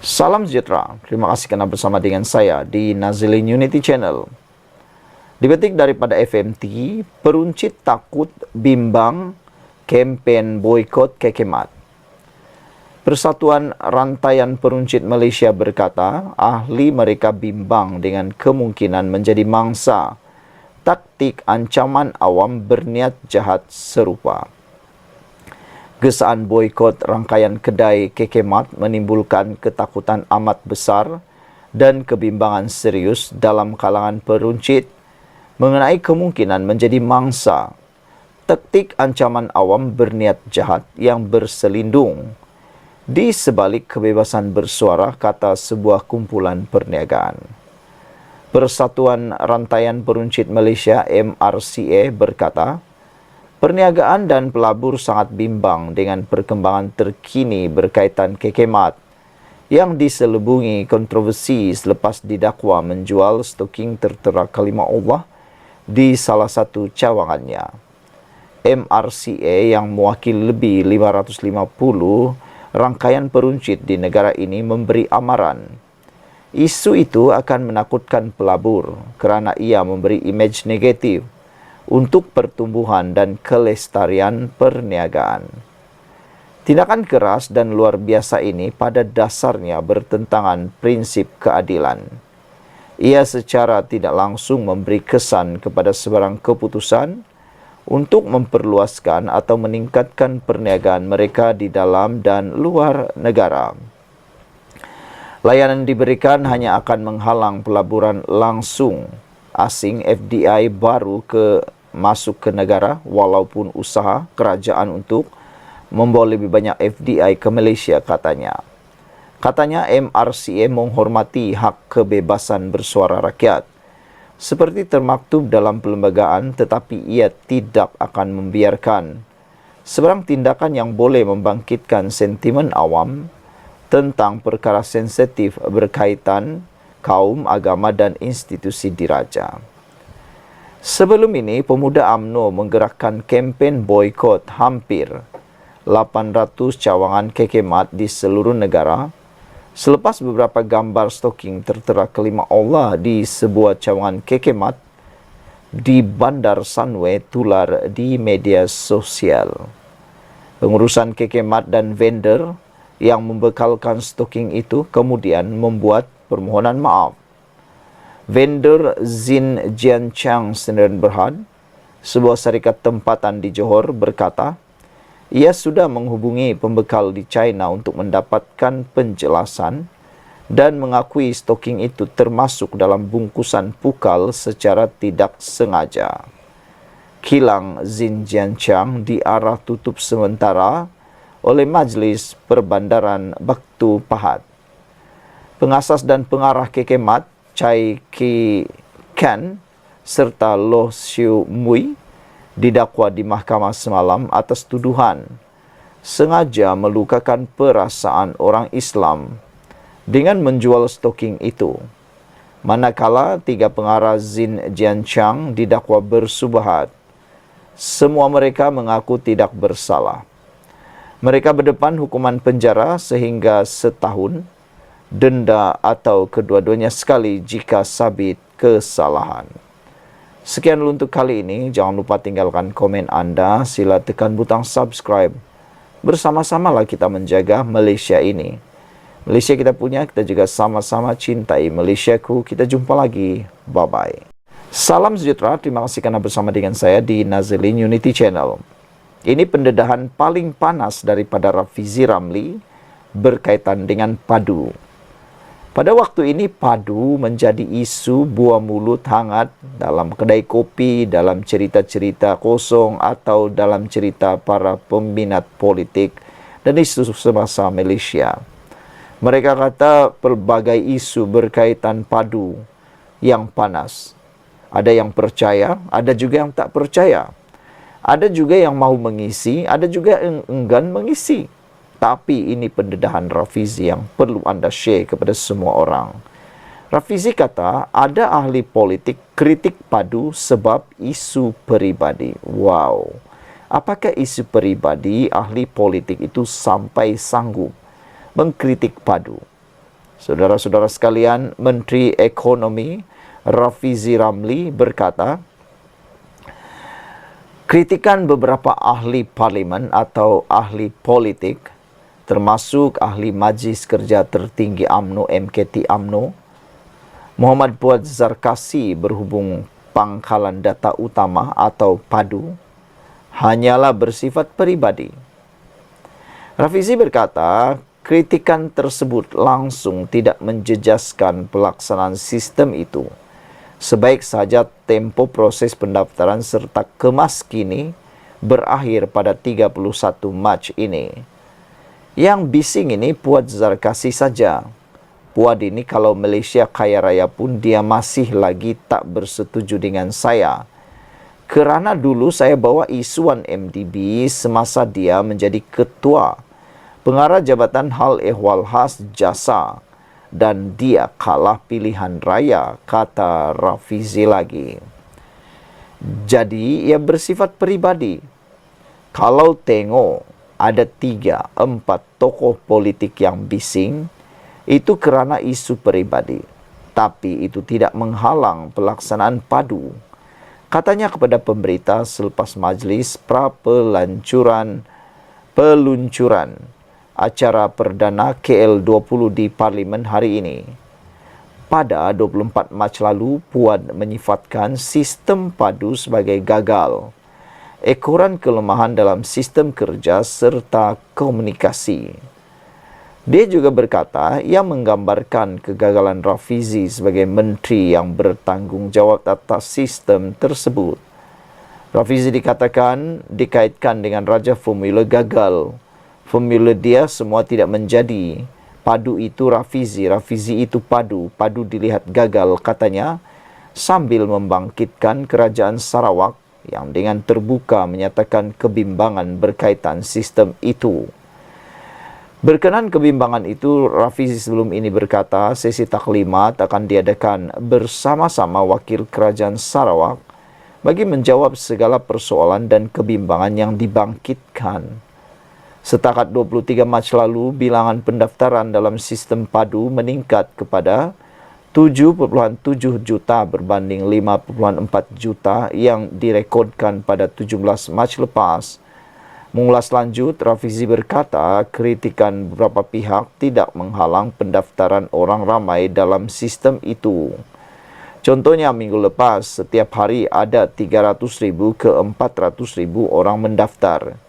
Salam sejahtera, terima kasih karena bersama dengan saya di Nazilin Unity Channel. Dipetik daripada FMT, peruncit takut bimbang kempen boykot kekemat. Persatuan Rantaian Peruncit Malaysia berkata, ahli mereka bimbang dengan kemungkinan menjadi mangsa taktik ancaman awam berniat jahat serupa. Gesaan boikot rangkaian kedai kekemat menimbulkan ketakutan amat besar dan kebimbangan serius dalam kalangan peruncit mengenai kemungkinan menjadi mangsa taktik ancaman awam berniat jahat yang berselindung di sebalik kebebasan bersuara, kata sebuah kumpulan perniagaan. Persatuan Rantaian Peruncit Malaysia MRCA berkata, perniagaan dan pelabur sangat bimbang dengan perkembangan terkini berkaitan kekemat yang diselubungi kontroversi selepas didakwa menjual stoking tertera kalimah Allah di salah satu cawangannya. MRCA yang mewakili lebih 550 rangkaian peruncit di negara ini memberi amaran. Isu itu akan menakutkan pelabur kerana ia memberi imej negatif untuk pertumbuhan dan kelestarian perniagaan. Tindakan keras dan luar biasa ini pada dasarnya bertentangan prinsip keadilan. Ia secara tidak langsung memberi kesan kepada sebarang keputusan untuk memperluaskan atau meningkatkan perniagaan mereka di dalam dan luar negara. Layanan diberikan hanya akan menghalang pelaburan langsung asing FDI baru masuk ke negara, walaupun usaha kerajaan untuk membawa lebih banyak FDI ke Malaysia, katanya. Katanya MRCA menghormati hak kebebasan bersuara rakyat seperti termaktub dalam perlembagaan, tetapi ia tidak akan membiarkan sebarang tindakan yang boleh membangkitkan sentimen awam tentang perkara sensitif berkaitan kaum, agama dan institusi diraja. Sebelum ini, pemuda UMNO menggerakkan kempen boikot hampir 800 cawangan kekemat di seluruh negara selepas beberapa gambar stoking tertera kalimah Allah di sebuah cawangan kekemat di Bandar Sunway tular di media sosial. Pengurusan kekemat dan vendor yang membekalkan stoking itu kemudian membuat permohonan maaf. Vendor Zin Jianchang Sdn Bhd, sebuah syarikat tempatan di Johor, berkata, ia sudah menghubungi pembekal di China untuk mendapatkan penjelasan dan mengakui stoking itu termasuk dalam bungkusan pukal secara tidak sengaja. Kilang Zin Jianchang diarah tutup sementara oleh Majlis Perbandaran Baktu Pahat. Pengasas dan pengarah kekemat Chai Ki Kan serta Loh Siu Mui didakwa di mahkamah semalam atas tuduhan sengaja melukakan perasaan orang Islam dengan menjual stoking itu. Manakala 3 pengarah Zin Jianchang didakwa bersubahat, semua mereka mengaku tidak bersalah. Mereka berdepan hukuman penjara sehingga setahun, denda atau kedua-duanya sekali jika sabit kesalahan. Sekian dulu untuk kali ini. Jangan lupa tinggalkan komen anda. Sila tekan butang subscribe. Bersama-samalah kita menjaga Malaysia ini. Malaysia kita punya, kita juga sama-sama cintai Malaysiaku. Kita jumpa lagi. Bye-bye. Salam sejahtera. Terima kasih karena bersama dengan saya di Nazilin Unity Channel. Ini pendedahan paling panas daripada Rafizi Ramli berkaitan dengan padu. Pada waktu ini, padu menjadi isu buah mulut hangat dalam kedai kopi, dalam cerita-cerita kosong atau dalam cerita para peminat politik dan isu semasa Malaysia. Mereka kata pelbagai isu berkaitan padu yang panas. Ada yang percaya, ada juga yang tak percaya. Ada juga yang mahu mengisi, ada juga yang enggan mengisi. Tapi ini pendedahan Rafizi yang perlu anda share kepada semua orang. Rafizi kata, ada ahli politik kritik padu sebab isu peribadi. Wow. Apakah isu peribadi ahli politik itu sampai sanggup mengkritik padu? Saudara-saudara sekalian, Menteri Ekonomi Rafizi Ramli berkata, kritikan beberapa ahli parlimen atau ahli politik, termasuk ahli Majlis Kerja Tertinggi UMNO MKT UMNO, Muhammad Puad Zarkasi berhubung pangkalan data utama atau PADU, hanyalah bersifat peribadi. Rafizi berkata, kritikan tersebut langsung tidak menjejaskan pelaksanaan sistem itu. Sebaik saja tempo proses pendaftaran serta kemas kini berakhir pada 31 Mac ini. Yang bising ini Puad Zarkasi saja. Puad ini kalau Malaysia kaya raya pun dia masih lagi tak bersetuju dengan saya. Kerana dulu saya bawa isuan MDB semasa dia menjadi ketua Pengarah Jabatan Hal Ehwal Khas Jasa dan dia kalah pilihan raya, kata Rafizi lagi. Jadi ia bersifat peribadi. Kalau tengok ada 3-4 tokoh politik yang bising, itu kerana isu peribadi. Tapi itu tidak menghalang pelaksanaan PADU. Katanya kepada pemberita selepas majlis peluncuran acara perdana KL20 di Parlimen hari ini. Pada 24 Mac lalu, Puad menyifatkan sistem PADU sebagai gagal. Ekoran kelemahan dalam sistem kerja serta komunikasi. Dia juga berkata, ia menggambarkan kegagalan Rafizi sebagai menteri yang bertanggungjawab atas sistem tersebut. Rafizi dikaitkan dengan Raja Formula gagal. Formula dia semua tidak menjadi. PADU itu Rafizi, Rafizi itu PADU. PADU dilihat gagal, katanya, sambil membangkitkan Kerajaan Sarawak yang dengan terbuka menyatakan kebimbangan berkaitan sistem itu. Berkenan kebimbangan itu, Rafizi sebelum ini berkata sesi taklimat akan diadakan bersama-sama wakil Kerajaan Sarawak bagi menjawab segala persoalan dan kebimbangan yang dibangkitkan. Setakat 23 Mac lalu, bilangan pendaftaran dalam sistem PADU meningkat kepada 7.7 juta berbanding 5.4 juta yang direkodkan pada 17 Mac lepas. Mengulas lanjut, Rafizi berkata kritikan beberapa pihak tidak menghalang pendaftaran orang ramai dalam sistem itu. Contohnya minggu lepas, setiap hari ada 300,000 ke 400,000 orang mendaftar.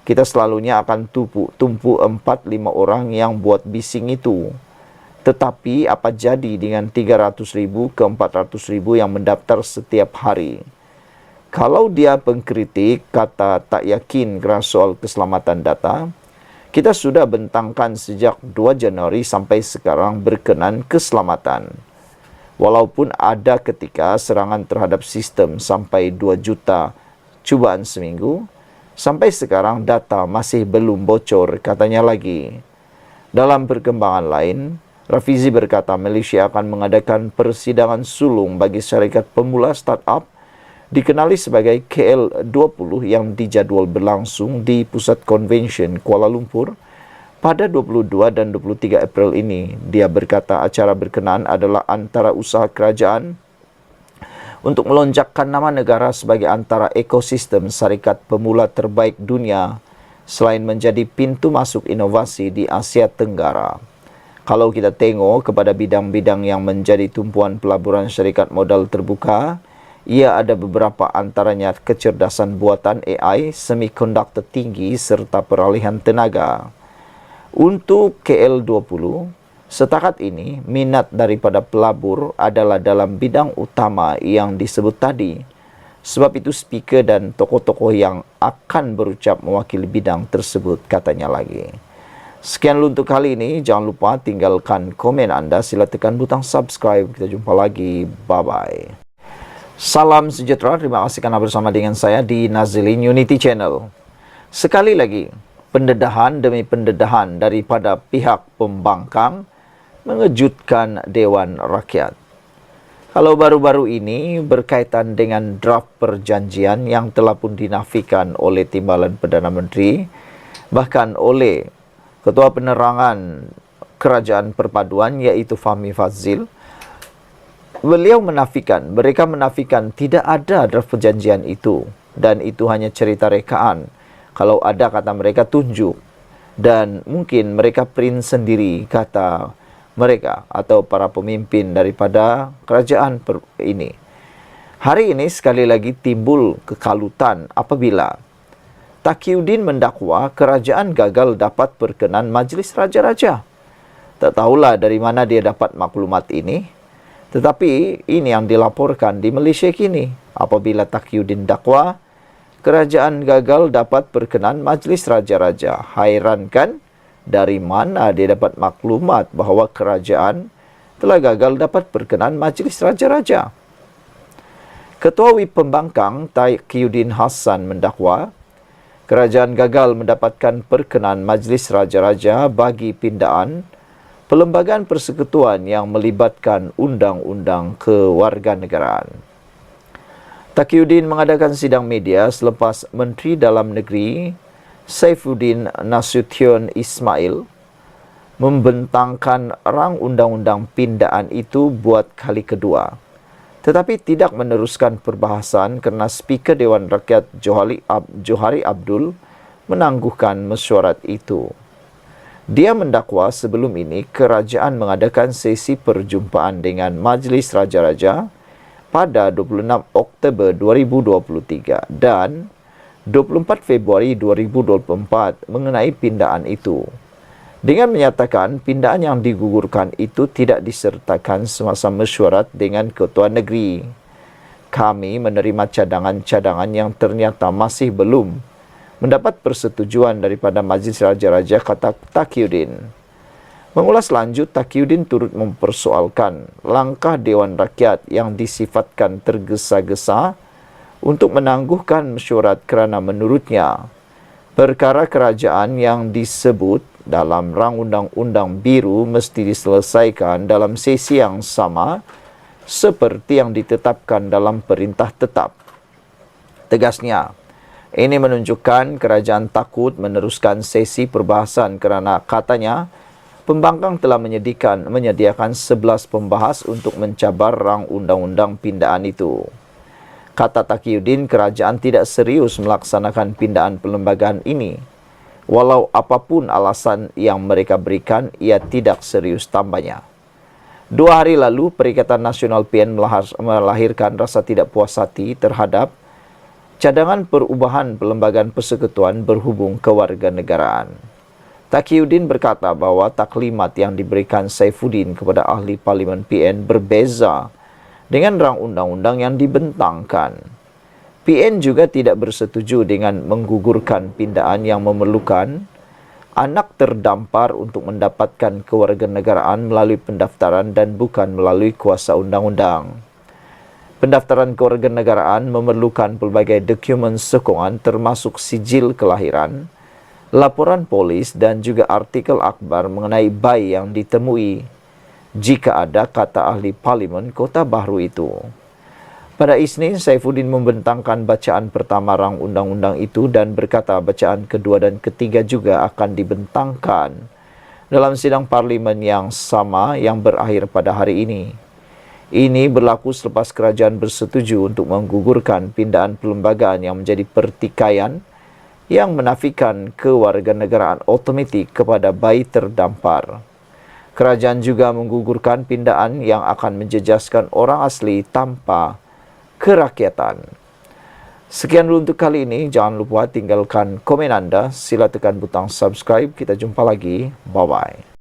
Kita selalunya akan tumpu 4-5 orang yang buat bising itu. Tetapi apa jadi dengan 300,000 ke 400,000 yang mendaftar setiap hari? Kalau dia pengkritik kata tak yakin kerana soal keselamatan data, kita sudah bentangkan sejak 2 Januari sampai sekarang berkenan keselamatan. Walaupun ada ketika serangan terhadap sistem sampai 2 juta cubaan seminggu, sampai sekarang data masih belum bocor, katanya lagi. Dalam perkembangan lain, Rafizi berkata Malaysia akan mengadakan persidangan sulung bagi syarikat pemula startup dikenali sebagai KL20 yang dijadual berlangsung di Pusat Convention Kuala Lumpur pada 22 dan 23 April ini. Dia berkata acara berkenaan adalah antara usaha kerajaan untuk melonjakkan nama negara sebagai antara ekosistem syarikat pemula terbaik dunia selain menjadi pintu masuk inovasi di Asia Tenggara. Kalau kita tengok kepada bidang-bidang yang menjadi tumpuan pelaburan syarikat modal terbuka, ia ada beberapa antaranya kecerdasan buatan AI, semikonduktor tinggi serta peralihan tenaga. Untuk KL20, setakat ini, minat daripada pelabur adalah dalam bidang utama yang disebut tadi. Sebab itu speaker dan tokoh-tokoh yang akan berucap mewakili bidang tersebut, katanya lagi. Sekian dulu untuk kali ini. Jangan lupa tinggalkan komen anda. Sila tekan butang subscribe. Kita jumpa lagi. Bye-bye. Salam sejahtera. Terima kasih kerana bersama dengan saya di Nazilin Unity Channel. Sekali lagi, pendedahan demi pendedahan daripada pihak pembangkang mengejutkan Dewan Rakyat. Kalau baru-baru ini berkaitan dengan draft perjanjian yang telah pun dinafikan oleh Timbalan Perdana Menteri, bahkan oleh Ketua Penerangan kerajaan perpaduan iaitu Fahmi Fadzil. Mereka menafikan tidak ada draft perjanjian itu dan itu hanya cerita rekaan. Kalau ada, kata mereka, tunjuk, dan mungkin mereka print sendiri, kata mereka atau para pemimpin daripada kerajaan ini. Hari ini sekali lagi timbul kekalutan apabila Taqiyuddin mendakwa kerajaan gagal dapat berkenan Majlis Raja-Raja. Tak tahulah dari mana dia dapat maklumat ini, tetapi ini yang dilaporkan di Malaysia kini. Apabila Taqiyuddin dakwa kerajaan gagal dapat berkenan Majlis Raja-Raja. Hairan kan? Dari mana dia dapat maklumat bahawa kerajaan telah gagal dapat berkenan Majlis Raja-Raja? Ketua WIP Pembangkang Taqiyuddin Hassan mendakwa kerajaan gagal mendapatkan perkenan Majlis Raja-Raja bagi pindaan Perlembagaan Persekutuan yang melibatkan undang-undang kewarganegaraan. Taqiyuddin mengadakan sidang media selepas Menteri Dalam Negeri Saifuddin Nasution Ismail membentangkan rang undang-undang pindaan itu buat kali kedua, tetapi tidak meneruskan perbahasan kerana Speaker Dewan Rakyat Johari Abdul menangguhkan mesyuarat itu. Dia mendakwa sebelum ini kerajaan mengadakan sesi perjumpaan dengan Majlis Raja-Raja pada 26 Oktober 2023 dan 24 Februari 2024 mengenai pindaan itu. Dengan menyatakan pindaan yang digugurkan itu tidak disertakan semasa mesyuarat dengan Ketua Negeri. Kami menerima cadangan-cadangan yang ternyata masih belum mendapat persetujuan daripada Majlis Raja-Raja, kata Taqiyuddin. Mengulas lanjut, Taqiyuddin turut mempersoalkan langkah Dewan Rakyat yang disifatkan tergesa-gesa untuk menangguhkan mesyuarat kerana menurutnya perkara kerajaan yang disebut dalam rang undang-undang biru mesti diselesaikan dalam sesi yang sama seperti yang ditetapkan dalam perintah tetap. Tegasnya, ini menunjukkan kerajaan takut meneruskan sesi perbahasan kerana katanya pembangkang telah menyediakan 11 pembahas untuk mencabar rang undang-undang pindaan itu. Kata Taqiyuddin, kerajaan tidak serius melaksanakan pindaan perlembagaan ini. Walau apapun alasan yang mereka berikan, ia tidak serius, tambahnya. 2 hari lalu, Perikatan Nasional PN melahirkan rasa tidak puas hati terhadap cadangan perubahan Perlembagaan Persekutuan berhubung kewarganegaraan. Taqiyuddin berkata bahawa taklimat yang diberikan Saifuddin kepada ahli Parlimen PN berbeza dengan rang undang-undang yang dibentangkan. PN juga tidak bersetuju dengan menggugurkan pindaan yang memerlukan anak terdampar untuk mendapatkan kewarganegaraan melalui pendaftaran dan bukan melalui kuasa undang-undang. Pendaftaran kewarganegaraan memerlukan pelbagai dokumen sokongan termasuk sijil kelahiran, laporan polis dan juga artikel akhbar mengenai bayi yang ditemui jika ada, kata ahli Parlimen Kota Bahru itu. Pada Isnin, Saifuddin membentangkan bacaan pertama rang undang-undang itu dan berkata bacaan kedua dan ketiga juga akan dibentangkan dalam sidang Parlimen yang sama yang berakhir pada hari ini. Ini berlaku selepas kerajaan bersetuju untuk menggugurkan pindaan perlembagaan yang menjadi pertikaian yang menafikan kewarganegaraan otomatik kepada bayi terdampar. Kerajaan juga menggugurkan pindaan yang akan menjejaskan orang asli tanpa kerakyatan. Sekian dulu untuk kali ini. Jangan lupa tinggalkan komen anda. Sila tekan butang subscribe. Kita jumpa lagi. Bye-bye.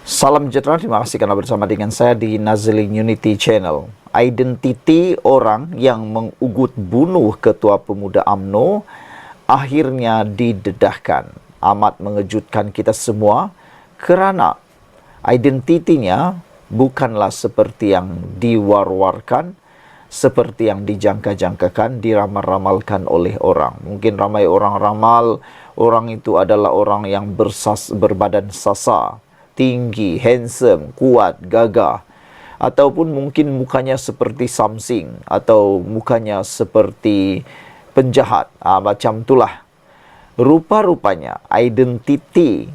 Salam sejahtera, terima kasih kerana bersama dengan saya di Nazlin Unity Channel. Identiti orang yang mengugut bunuh Ketua Pemuda UMNO akhirnya didedahkan. Amat mengejutkan kita semua kerana identitinya bukanlah seperti yang diwar-warkan, seperti yang dijangka-jangkakan, diramal-ramalkan oleh orang. Mungkin ramai orang ramal, orang itu adalah orang yang berbadan sasa, tinggi, handsome, kuat, gagah. Ataupun mungkin mukanya seperti Samsing atau mukanya seperti penjahat. Macam itulah. Rupa-rupanya identiti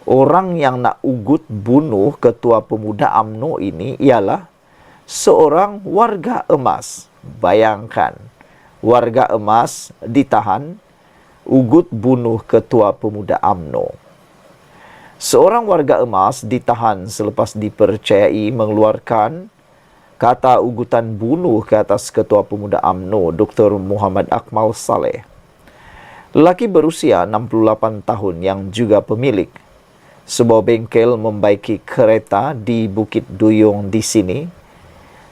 Orang yang nak ugut bunuh Ketua Pemuda UMNO ini ialah seorang warga emas. Bayangkan, warga emas ditahan, ugut bunuh Ketua Pemuda UMNO. Seorang warga emas ditahan selepas dipercayai mengeluarkan kata ugutan bunuh ke atas Ketua Pemuda UMNO, Dr. Muhammad Akmal Saleh. Lelaki berusia 68 tahun yang juga pemilik sebuah bengkel membaiki kereta di Bukit Duyung di sini,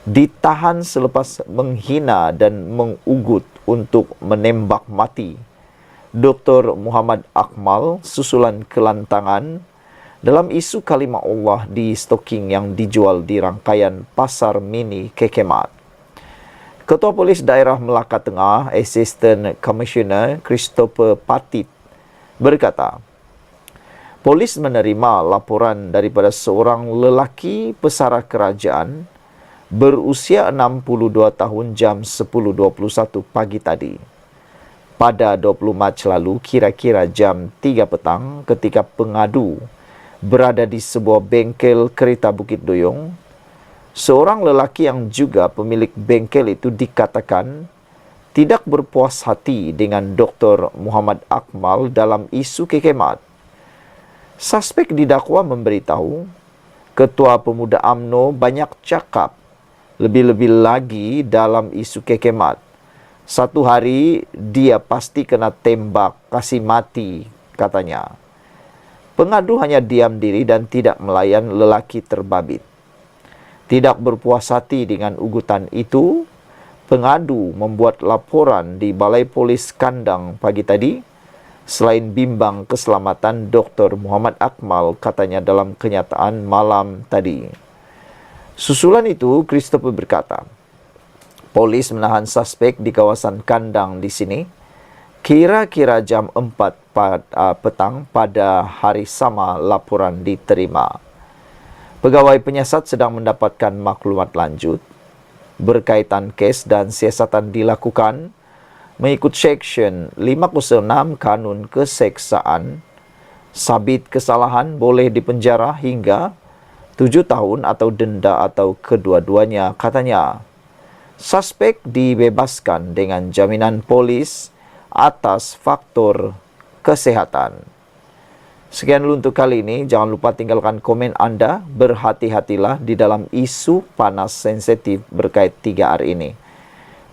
ditahan selepas menghina dan mengugut untuk menembak mati Dr. Muhammad Akmal susulan kelantangan dalam isu kalimah Allah di stoking yang dijual di rangkaian Pasar Mini Kekemat. Ketua Polis Daerah Melaka Tengah, Assistant Commissioner Christopher Patit berkata, polis menerima laporan daripada seorang lelaki pesara kerajaan berusia 62 tahun jam 10.21 pagi tadi. Pada 20 Mac lalu, kira-kira jam 3 petang, ketika pengadu berada di sebuah bengkel kereta Bukit Duyung, seorang lelaki yang juga pemilik bengkel itu dikatakan tidak berpuas hati dengan Dr. Muhammad Akmal dalam isu kekemat. Suspek didakwa memberitahu Ketua Pemuda UMNO banyak cakap, lebih-lebih lagi dalam isu kekemat. Satu hari dia pasti kena tembak, kasih mati, katanya. Pengadu hanya diam diri dan tidak melayan lelaki terbabit. Tidak berpuas hati dengan ugutan itu, pengadu membuat laporan di Balai Polis Kandang pagi tadi. Selain bimbang keselamatan Dr. Muhammad Akmal, katanya dalam kenyataan malam tadi. Susulan itu, Christopher berkata, polis menahan suspek di kawasan kandang di sini kira-kira jam 4 petang pada hari sama laporan diterima. Pegawai penyiasat sedang mendapatkan maklumat lanjut berkaitan kes dan siasatan dilakukan mengikut Seksyen 506 Kanun Keseksaan. Sabit kesalahan boleh dipenjara hingga 7 tahun atau denda atau kedua-duanya, katanya. Suspek dibebaskan dengan jaminan polis atas faktor kesehatan. Sekian dulu untuk kali ini. Jangan lupa tinggalkan komen Anda. Berhati-hatilah di dalam isu panas sensitif berkait 3R ini.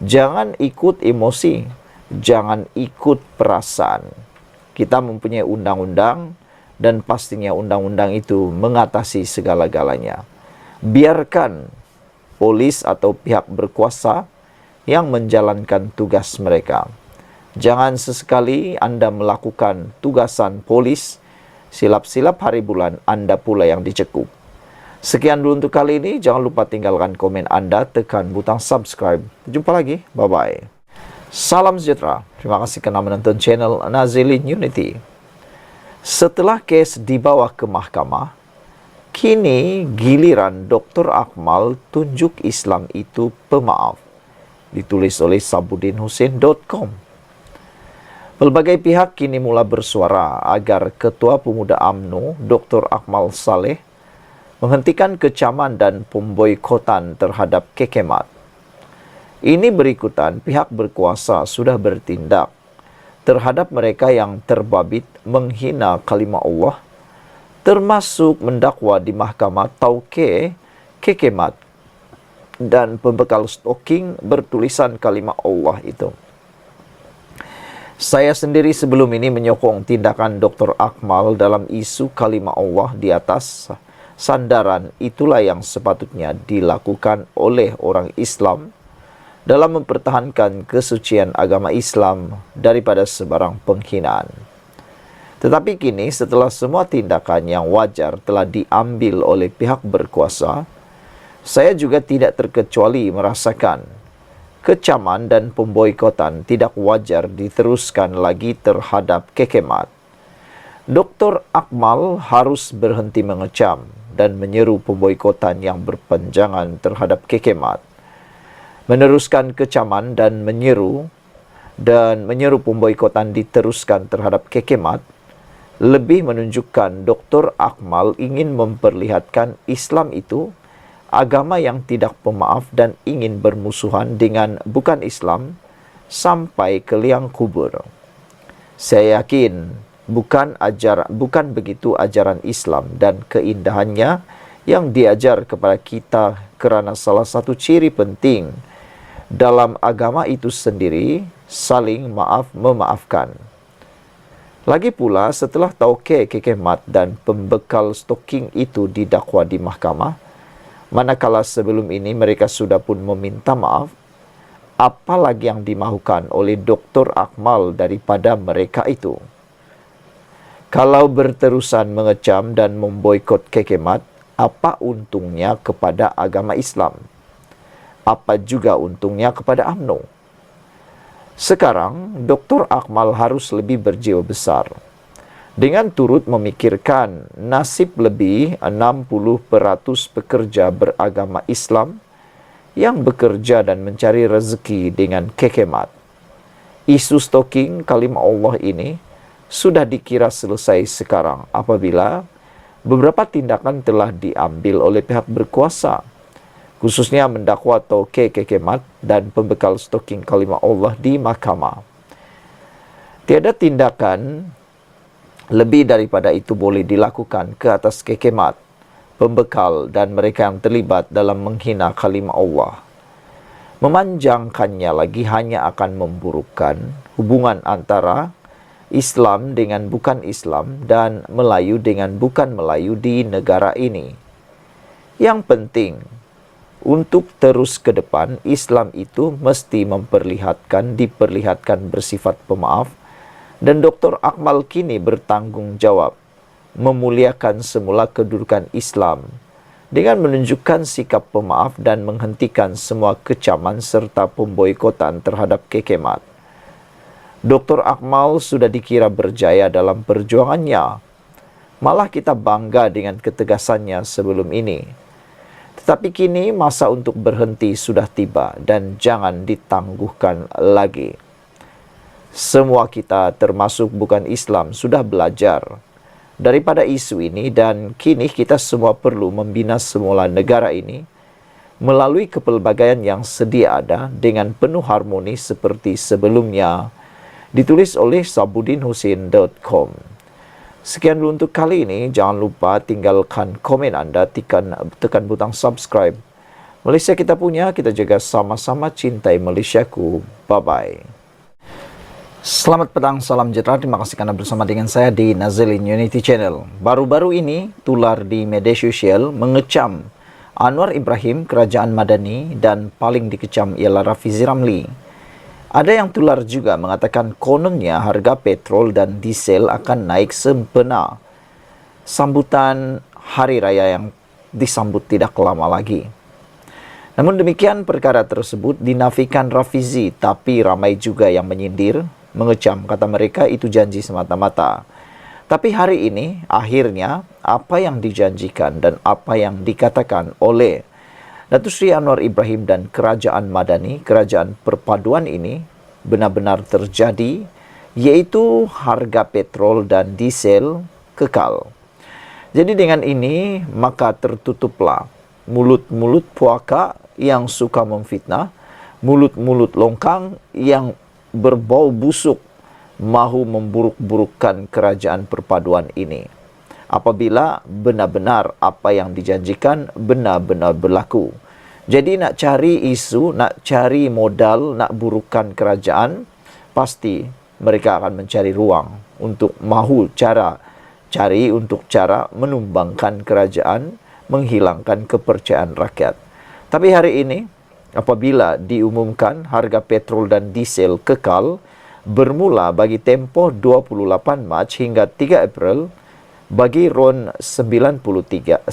Jangan ikut emosi, jangan ikut perasaan. Kita mempunyai undang-undang dan pastinya undang-undang itu mengatasi segala-galanya. Biarkan polis atau pihak berkuasa yang menjalankan tugas mereka. Jangan sesekali Anda melakukan tugasan polis, silap-silap hari bulan Anda pula yang dicekup. Sekian dulu untuk kali ini. Jangan lupa tinggalkan komen Anda, tekan butang subscribe. Jumpa lagi. Bye-bye. Salam sejahtera. Terima kasih kerana menonton channel Nazilin Unity. Setelah kes dibawa ke mahkamah, kini giliran Dr. Akmal tunjuk Islam itu pemaaf. Ditulis oleh sabudinhusain.com. Pelbagai pihak kini mula bersuara agar Ketua Pemuda UMNO, Dr. Akmal Saleh, menghentikan kecaman dan pemboikotan terhadap kekemat. Ini berikutan pihak berkuasa sudah bertindak terhadap mereka yang terbabit menghina kalimah Allah, termasuk mendakwa di mahkamah tauke kekemat dan pembekal stoking bertulisan kalimah Allah itu. Saya sendiri sebelum ini menyokong tindakan Dr. Akmal dalam isu kalimah Allah di atas sandaran itulah yang sepatutnya dilakukan oleh orang Islam dalam mempertahankan kesucian agama Islam daripada sebarang penghinaan. Tetapi kini setelah semua tindakan yang wajar telah diambil oleh pihak berkuasa, saya juga tidak terkecuali merasakan kecaman dan pemboikotan tidak wajar diteruskan lagi terhadap kekemat. Dr. Akmal harus berhenti mengecam dan menyeru pemboikotan yang berpanjangan terhadap kekemat. Meneruskan kecaman dan menyeru pemboikotan diteruskan terhadap kekemat lebih menunjukkan Dr. Akmal ingin memperlihatkan Islam itu agama yang tidak pemaaf dan ingin bermusuhan dengan bukan Islam sampai ke liang kubur. Saya yakin bukan begitu ajaran Islam dan keindahannya yang diajar kepada kita, kerana salah satu ciri penting dalam agama itu sendiri saling memaafkan. Lagi pula, setelah Tauke Kekemat dan pembekal stoking itu didakwa di mahkamah, manakala sebelum ini mereka sudah pun meminta maaf, apalagi yang dimahukan oleh Dr. Akmal daripada mereka itu? Kalau berterusan mengecam dan memboikot Kekemat, apa untungnya kepada agama Islam? Apa juga untungnya kepada UMNO? Sekarang, Dr. Akmal harus lebih berjiwa besar dengan turut memikirkan nasib lebih 60% pekerja beragama Islam yang bekerja dan mencari rezeki dengan Kekemat. Isu stoking kalimah Allah ini sudah dikira selesai sekarang apabila beberapa tindakan telah diambil oleh pihak berkuasa, khususnya mendakwa Tauke Kekemat dan pembekal stoking kalimah Allah di mahkamah. Tiada tindakan lebih daripada itu boleh dilakukan ke atas Kekemat, pembekal dan mereka yang terlibat dalam menghina kalimah Allah. Memanjangkannya lagi hanya akan memburukkan hubungan antara Islam dengan bukan Islam dan Melayu dengan bukan Melayu di negara ini. Yang penting, untuk terus ke depan, Islam itu mesti diperlihatkan bersifat pemaaf, dan Dr. Akmal kini bertanggung jawab memuliakan semula kedudukan Islam dengan menunjukkan sikap pemaaf dan menghentikan semua kecaman serta pemboikotan terhadap Kekemat. Dr. Akmal sudah dikira berjaya dalam perjuangannya. Malah kita bangga dengan ketegasannya sebelum ini. Tetapi kini masa untuk berhenti sudah tiba dan jangan ditangguhkan lagi. Semua kita termasuk bukan Islam sudah belajar daripada isu ini dan kini kita semua perlu membina semula negara ini melalui kepelbagaian yang sedia ada dengan penuh harmoni seperti sebelumnya. Ditulis oleh sabudinhusin.com. Sekian dulu untuk kali ini. Jangan lupa tinggalkan komen anda, tekan butang subscribe. Malaysia kita punya, kita jaga sama-sama cintai Malaysiaku. Bye-bye. Selamat petang, salam sejahtera. Terima kasih kerana bersama dengan saya di Nazilin Unity Channel. Baru-baru ini, tular di media sosial mengecam Anwar Ibrahim, Kerajaan Madani, dan paling dikecam ialah Rafizi Ramli. Ada yang tular juga mengatakan kononnya harga petrol dan diesel akan naik sempena sambutan Hari Raya yang disambut tidak lama lagi. Namun demikian, perkara tersebut dinafikan Rafizi, tapi ramai juga yang menyindir, mengecam, kata mereka itu janji semata-mata. Tapi hari ini, akhirnya, apa yang dijanjikan dan apa yang dikatakan oleh Datuk Seri Anwar Ibrahim dan Kerajaan Madani, Kerajaan Perpaduan ini benar-benar terjadi, yaitu harga petrol dan diesel kekal. Jadi dengan ini, maka tertutuplah mulut-mulut puaka yang suka memfitnah, mulut-mulut longkang yang berbau busuk mahu memburuk-burukkan Kerajaan Perpaduan ini. Apabila benar-benar apa yang dijanjikan benar-benar berlaku. Jadi nak cari isu, nak cari modal, nak burukkan kerajaan, pasti mereka akan mencari ruang untuk mahu cara menumbangkan kerajaan, menghilangkan kepercayaan rakyat. Tapi hari ini, apabila diumumkan harga petrol dan diesel kekal, bermula bagi tempoh 28 Mac hingga 3 April, bagi RON 95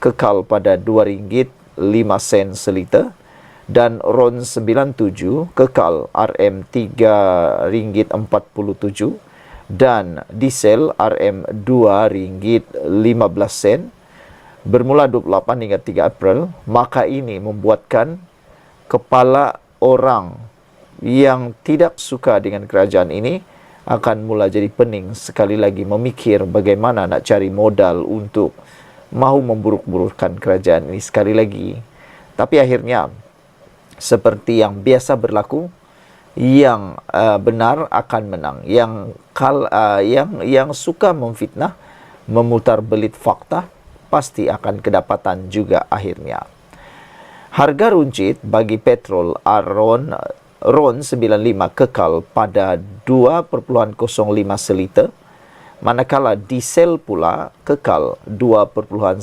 kekal pada RM2.05 seliter dan RON 97 kekal RM RM3.47 dan diesel RM RM2.15 bermula 28 hingga 3 April. Maka ini membuatkan kepala orang yang tidak suka dengan kerajaan ini akan mula jadi pening sekali lagi memikir bagaimana nak cari modal untuk mahu memburuk-burukkan kerajaan ini sekali lagi. Tapi akhirnya, seperti yang biasa berlaku, yang benar akan menang. Yang suka memfitnah, memutar belit fakta, pasti akan kedapatan juga akhirnya. Harga runcit bagi petrol RON 95 kekal pada 2,05 seliter, manakala diesel pula kekal 2,15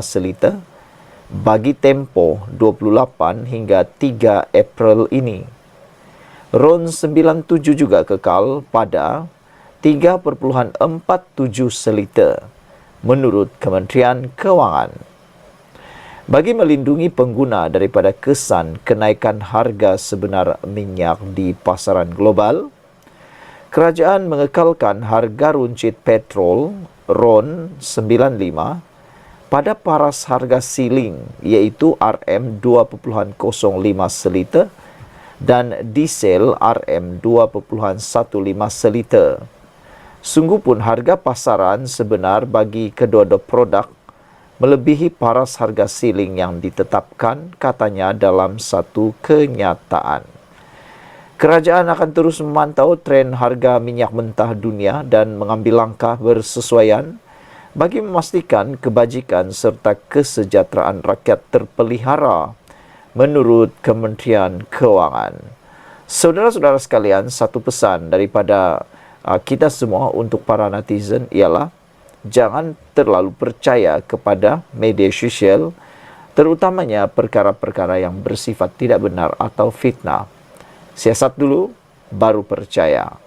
seliter bagi tempoh 28 hingga 3 April ini. RON 97 juga kekal pada 3,47 seliter menurut Kementerian Kewangan. Bagi melindungi pengguna daripada kesan kenaikan harga sebenar minyak di pasaran global, kerajaan mengekalkan harga runcit petrol RON 95 pada paras harga siling iaitu RM2,05 seliter dan diesel RM2,15 seliter. Sungguh pun harga pasaran sebenar bagi kedua-dua produk melebihi paras harga siling yang ditetapkan, katanya dalam satu kenyataan. Kerajaan akan terus memantau tren harga minyak mentah dunia dan mengambil langkah bersesuaian bagi memastikan kebajikan serta kesejahteraan rakyat terpelihara menurut Kementerian Kewangan. Saudara-saudara sekalian, satu pesan daripada kita semua untuk para netizen ialah jangan terlalu percaya kepada media sosial, terutamanya perkara-perkara yang bersifat tidak benar atau fitnah. Siasat dulu, baru percaya.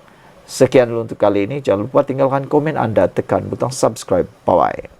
Sekian dulu untuk kali ini. Jangan lupa tinggalkan komen anda, tekan butang subscribe. Bye-bye.